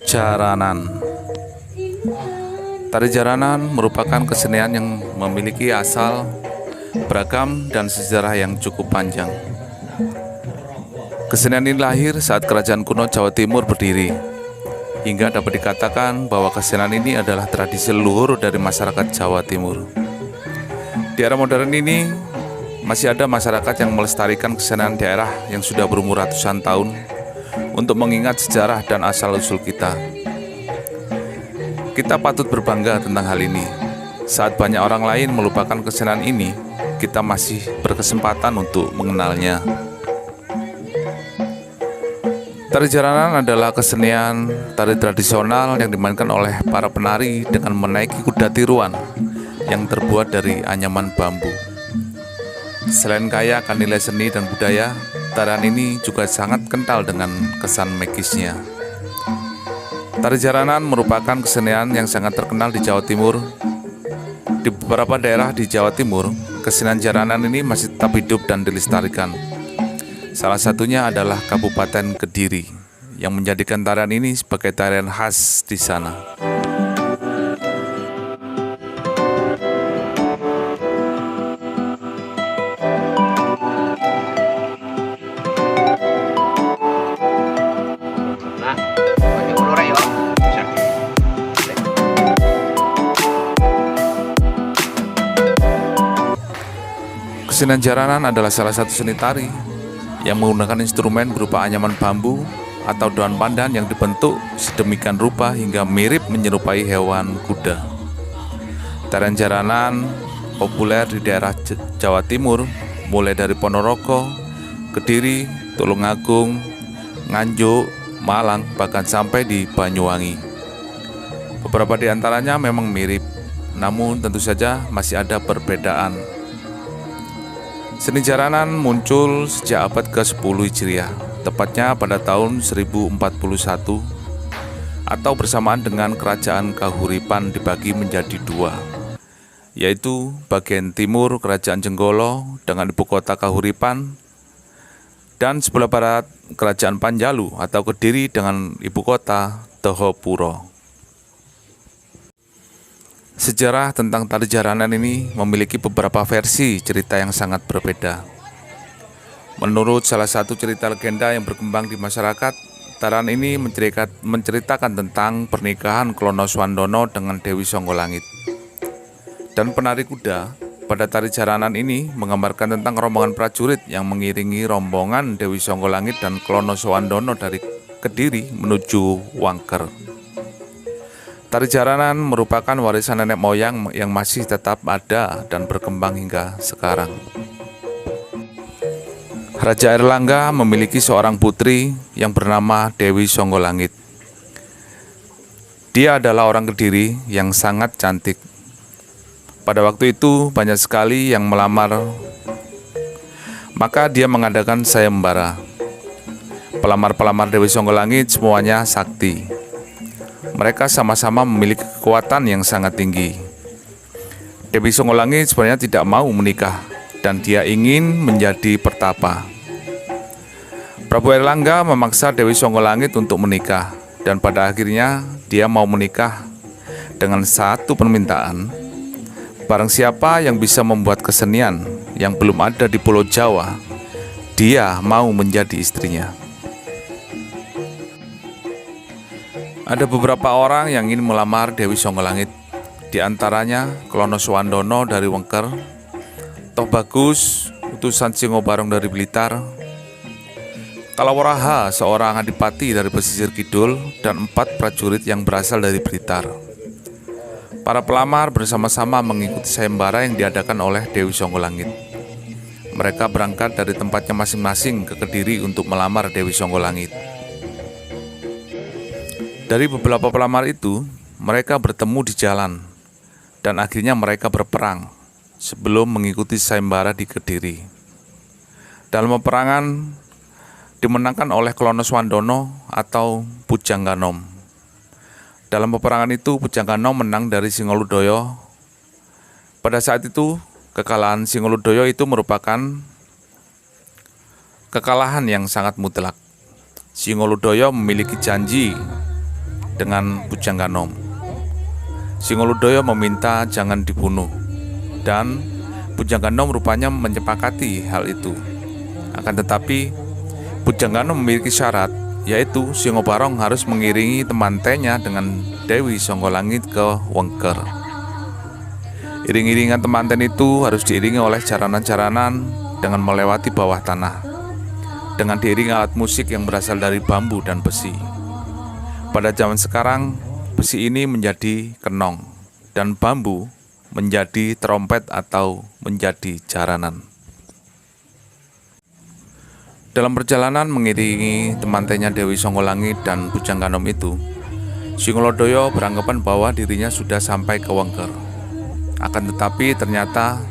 Jaranan. Tari jaranan merupakan kesenian yang memiliki asal, beragam, dan sejarah yang cukup panjang. Kesenian ini lahir saat kerajaan kuno Jawa Timur berdiri, hingga dapat dikatakan bahwa kesenian ini adalah tradisi leluhur dari masyarakat Jawa Timur. Di era modern ini, masih ada masyarakat yang melestarikan kesenian daerah yang sudah berumur ratusan tahun untuk mengingat sejarah dan asal-usul kita. Kita patut berbangga tentang hal ini. Saat banyak orang lain melupakan kesenian ini, kita masih berkesempatan untuk mengenalnya. Tari jaranan adalah kesenian tari tradisional yang dimainkan oleh para penari dengan menaiki kuda tiruan yang terbuat dari anyaman bambu. Selain kaya akan nilai seni dan budaya, tarian ini juga sangat kental dengan kesan magisnya. Tari jaranan merupakan kesenian yang sangat terkenal di Jawa Timur. Di beberapa daerah di Jawa Timur, kesenian jaranan ini masih tetap hidup dan dilestarikan. Salah satunya adalah Kabupaten Kediri, yang menjadikan tarian ini sebagai tarian khas di sana. Kesenian jaranan adalah salah satu seni tari yang menggunakan instrumen berupa anyaman bambu atau daun pandan yang dibentuk sedemikian rupa hingga mirip menyerupai hewan kuda. Tarian jaranan populer di daerah Jawa Timur, mulai dari Ponorogo, Kediri, Tulungagung, Nganjuk, Malang, bahkan sampai di Banyuwangi. Beberapa di antaranya memang mirip, namun tentu saja masih ada perbedaan. Seni jaranan muncul sejak abad ke-10 Hijriah, tepatnya pada tahun 1041, atau bersamaan dengan kerajaan Kahuripan dibagi menjadi dua, yaitu bagian timur kerajaan Jenggolo dengan ibu kota Kahuripan, dan sebelah barat kerajaan Panjalu atau Kediri dengan ibu kota Tohopuro. Sejarah tentang tari jaranan ini memiliki beberapa versi cerita yang sangat berbeda. Menurut salah satu cerita legenda yang berkembang di masyarakat, tarian ini menceritakan tentang pernikahan Klono Swandono dengan Dewi Songgolangit. Dan penari kuda pada tari jaranan ini menggambarkan tentang rombongan prajurit yang mengiringi rombongan Dewi Songgolangit dan Klono Swandono dari Kediri menuju Wangker. Tari jaranan merupakan warisan nenek moyang yang masih tetap ada dan berkembang hingga sekarang. Raja Airlangga memiliki seorang putri yang bernama Dewi Songgolangit. Dia adalah orang Kediri yang sangat cantik. Pada waktu itu banyak sekali yang melamar, maka dia mengadakan sayembara. Pelamar-pelamar Dewi Songgolangit semuanya sakti. Mereka sama-sama memiliki kekuatan yang sangat tinggi. Dewi Songgolangit sebenarnya tidak mau menikah dan dia ingin menjadi pertapa. Prabu Airlangga memaksa Dewi Songgolangit untuk menikah, dan pada akhirnya dia mau menikah dengan satu permintaan. Barang siapa yang bisa membuat kesenian yang belum ada di Pulau Jawa, dia mau menjadi istrinya. Ada beberapa orang yang ingin melamar Dewi Songgolangit, di antaranya Klono Swandono dari Wengker, Toh Bagus, utusan Singobarong dari Blitar, Kalawaraha, seorang adipati dari pesisir kidul, dan 4 prajurit yang berasal dari Blitar. Para pelamar bersama-sama mengikuti sayembara yang diadakan oleh Dewi Songgolangit. Mereka berangkat dari tempatnya masing-masing ke Kediri untuk melamar Dewi Songgolangit. Dari beberapa pelamar itu, mereka bertemu di jalan, dan akhirnya mereka berperang sebelum mengikuti sayembara di Kediri. Dalam peperangan dimenangkan oleh Klono Swandono atau Pujangganom. Dalam peperangan itu, Pujangganom menang dari Singoludoyo. Pada saat itu, kekalahan Singoludoyo itu merupakan kekalahan yang sangat mutlak. Singoludoyo memiliki janji dengan Pujangganom. Singoludaya meminta jangan dibunuh, dan Pujangganom rupanya menyepakati hal itu. Akan tetapi Pujangganom memiliki syarat, yaitu Singobarong harus mengiringi temantenya dengan Dewi Songgolangit ke Wengker. Iring-iringan temanten itu harus diiringi oleh jaranan-jaranan dengan melewati bawah tanah, dengan diiringi alat musik yang berasal dari bambu dan besi. Pada zaman sekarang, besi ini menjadi kenong, dan bambu menjadi trompet atau menjadi jaranan. Dalam perjalanan mengiringi temantenya Dewi Songgolangit dan Pujangganom itu, Singolodaya beranggapan bahwa dirinya sudah sampai ke Wengker. Akan tetapi ternyata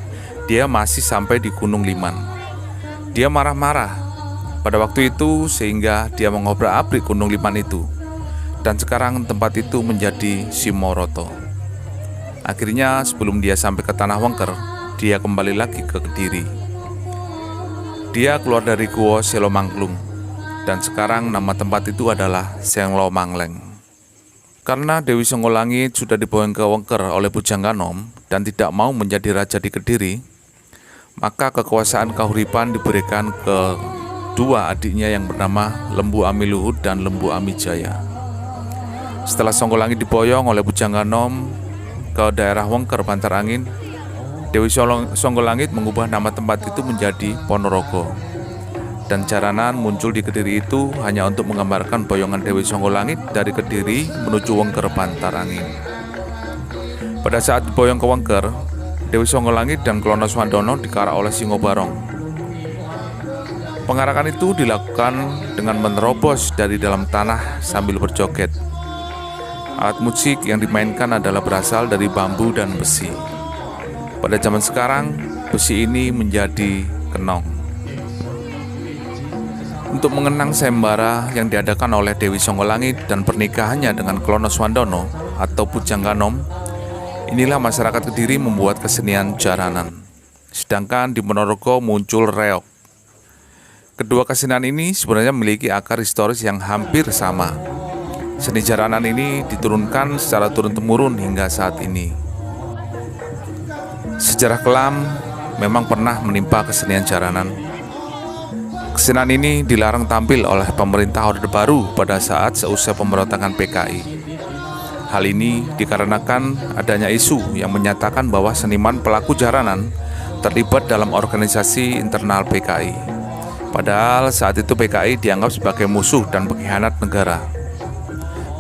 dia masih sampai di Gunung Liman. Dia marah-marah pada waktu itu sehingga dia mengobrak-abrik Gunung Liman itu. Dan sekarang tempat itu menjadi Simoroto. Akhirnya sebelum dia sampai ke Tanah Wengker, dia kembali lagi ke Kediri. Dia keluar dari Gua Selomangklung, dan sekarang nama tempat itu adalah Senglomangleng. Karena Dewi Songgolangit sudah dibawa ke Wengker oleh Pujangganom dan tidak mau menjadi raja di Kediri, maka kekuasaan kahuripan diberikan ke dua adiknya yang bernama Lembu Amiluhut dan Lembu Amijaya. Setelah Songgolangit diboyong oleh Pujangganom ke daerah Wengker Bantarangin, Dewi Songgolangit mengubah nama tempat itu menjadi Ponorogo. Dan jaranan muncul di Kediri itu hanya untuk menggambarkan boyongan Dewi Songgolangit dari Kediri menuju Wengker Bantarangin. Pada saat diboyong ke Wengker, Dewi Songgolangit dan Klono Swandono dikarak oleh Singobarong. Pengarakan itu dilakukan dengan menerobos dari dalam tanah sambil berjoget. Alat musik yang dimainkan adalah berasal dari bambu dan besi. Pada zaman sekarang, besi ini menjadi kenong. Untuk mengenang sayembara yang diadakan oleh Dewi Songgolangit dan pernikahannya dengan Klono Swandono atau Pujangganom, inilah masyarakat Kediri membuat kesenian jaranan. Sedangkan di Ponorogo muncul reog. Kedua kesenian ini sebenarnya memiliki akar historis yang hampir sama. Seni jaranan ini diturunkan secara turun-temurun hingga saat ini. Sejarah kelam memang pernah menimpa kesenian jaranan. Kesenian ini dilarang tampil oleh pemerintah Orde Baru pada saat seusai pemberontakan PKI. Hal ini dikarenakan adanya isu yang menyatakan bahwa seniman pelaku jaranan terlibat dalam organisasi internal PKI. Padahal saat itu PKI dianggap sebagai musuh dan pengkhianat negara.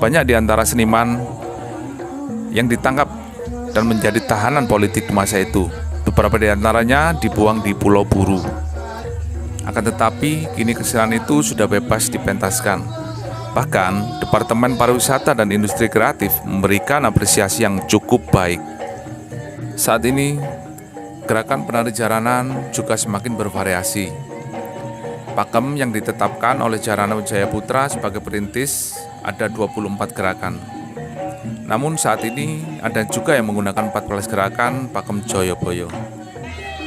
Banyak di antara seniman yang ditangkap dan menjadi tahanan politik di masa itu. Beberapa di antaranya dibuang di Pulau Buru. Akan tetapi, kini kesenian itu sudah bebas dipentaskan. Bahkan, Departemen Pariwisata dan Industri Kreatif memberikan apresiasi yang cukup baik. Saat ini, gerakan penari jaranan juga semakin bervariasi. Pakem yang ditetapkan oleh Jarana Wijaya Putra sebagai perintis ada 24 gerakan. Namun saat ini ada juga yang menggunakan 14 gerakan pakem Joyoboyo.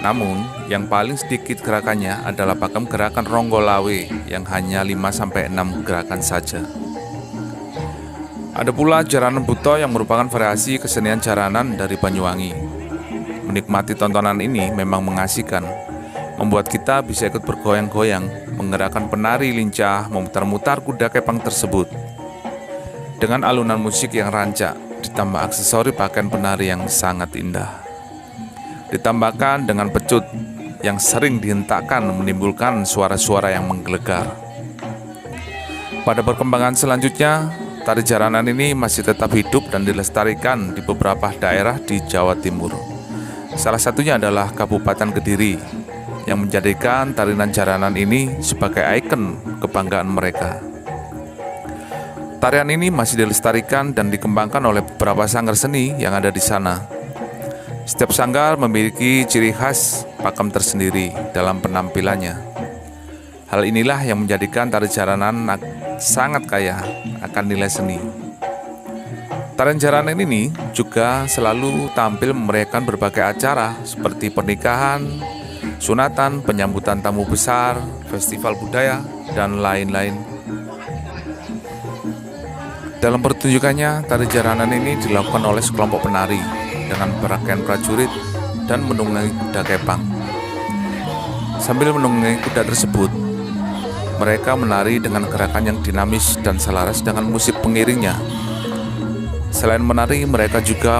Namun yang paling sedikit gerakannya adalah pakem gerakan Ronggolawe yang hanya 5-6 gerakan saja. Ada pula jaranan buto yang merupakan variasi kesenian jaranan dari Banyuwangi. Menikmati tontonan ini memang mengasihkan, membuat kita bisa ikut bergoyang-goyang, menggerakkan penari lincah memutar-mutar kuda kepang tersebut. Dengan alunan musik yang rancak, ditambah aksesori pakaian penari yang sangat indah. Ditambahkan dengan pecut yang sering dihentakkan menimbulkan suara-suara yang menggelegar. Pada perkembangan selanjutnya, tari jaranan ini masih tetap hidup dan dilestarikan di beberapa daerah di Jawa Timur. Salah satunya adalah Kabupaten Kediri yang menjadikan tarian jaranan ini sebagai ikon kebanggaan mereka. Tarian ini masih dilestarikan dan dikembangkan oleh beberapa sanggar seni yang ada di sana. Setiap sanggar memiliki ciri khas pakem tersendiri dalam penampilannya. Hal inilah yang menjadikan tari jaranan sangat kaya akan nilai seni. Tarian jaranan ini juga selalu tampil memeriahkan berbagai acara seperti pernikahan, sunatan, penyambutan tamu besar, festival budaya, dan lain-lain. Dalam pertunjukannya, tari jaranan ini dilakukan oleh sekelompok penari dengan berpakaian prajurit dan menunggangi kuda kepang. Sambil menunggangi kuda tersebut, mereka menari dengan gerakan yang dinamis dan selaras dengan musik pengiringnya. Selain menari, mereka juga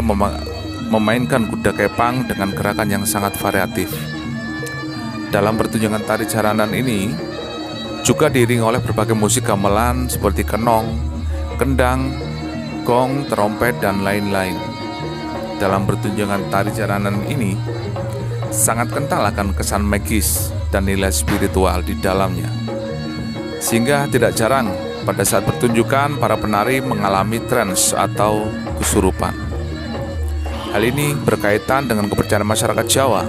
memainkan kuda kepang dengan gerakan yang sangat variatif. Dalam pertunjukan tari jaranan ini juga diiringi oleh berbagai musik gamelan seperti kenong, kendang, gong, trompet, dan lain-lain. Dalam pertunjukan tari jaranan ini sangat kental akan kesan magis dan nilai spiritual di dalamnya. Sehingga tidak jarang pada saat pertunjukan para penari mengalami trance atau kesurupan. Hal ini berkaitan dengan kepercayaan masyarakat Jawa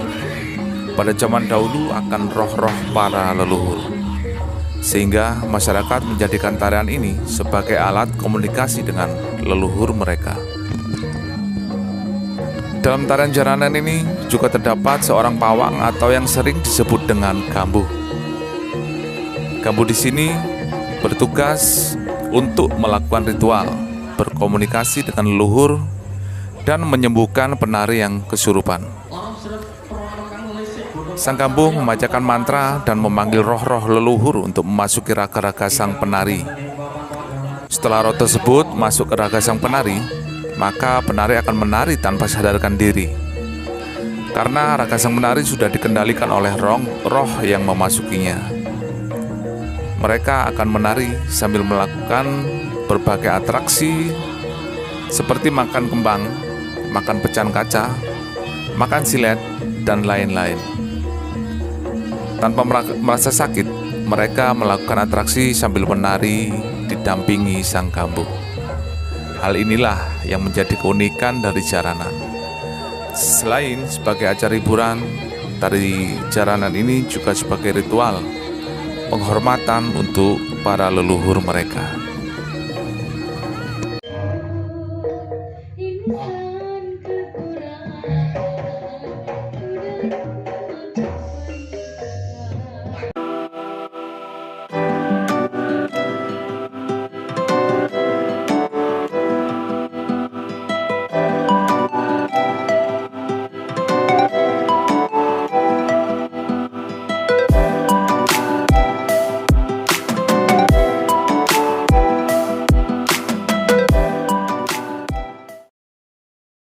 pada zaman dahulu akan roh-roh para leluhur, sehingga masyarakat menjadikan tarian ini sebagai alat komunikasi dengan leluhur mereka. Dalam tarian jaranan ini juga terdapat seorang pawang atau yang sering disebut dengan gambuh. Gambuh di sini bertugas untuk melakukan ritual, berkomunikasi dengan leluhur, dan menyembuhkan penari yang kesurupan. Sang gambuh membacakan mantra dan memanggil roh-roh leluhur untuk memasuki raga-raga sang penari. Setelah roh tersebut masuk ke raga sang penari, maka penari akan menari tanpa sadarkan diri. Karena raga sang penari sudah dikendalikan oleh roh yang memasukinya. Mereka akan menari sambil melakukan berbagai atraksi seperti makan kembang, makan pecahan kaca, makan silet, dan lain-lain. Tanpa merasa sakit, mereka melakukan atraksi sambil menari didampingi sang gambuh. Hal inilah yang menjadi keunikan dari jaranan. Selain sebagai acara hiburan, tari jaranan ini juga sebagai ritual penghormatan untuk para leluhur mereka.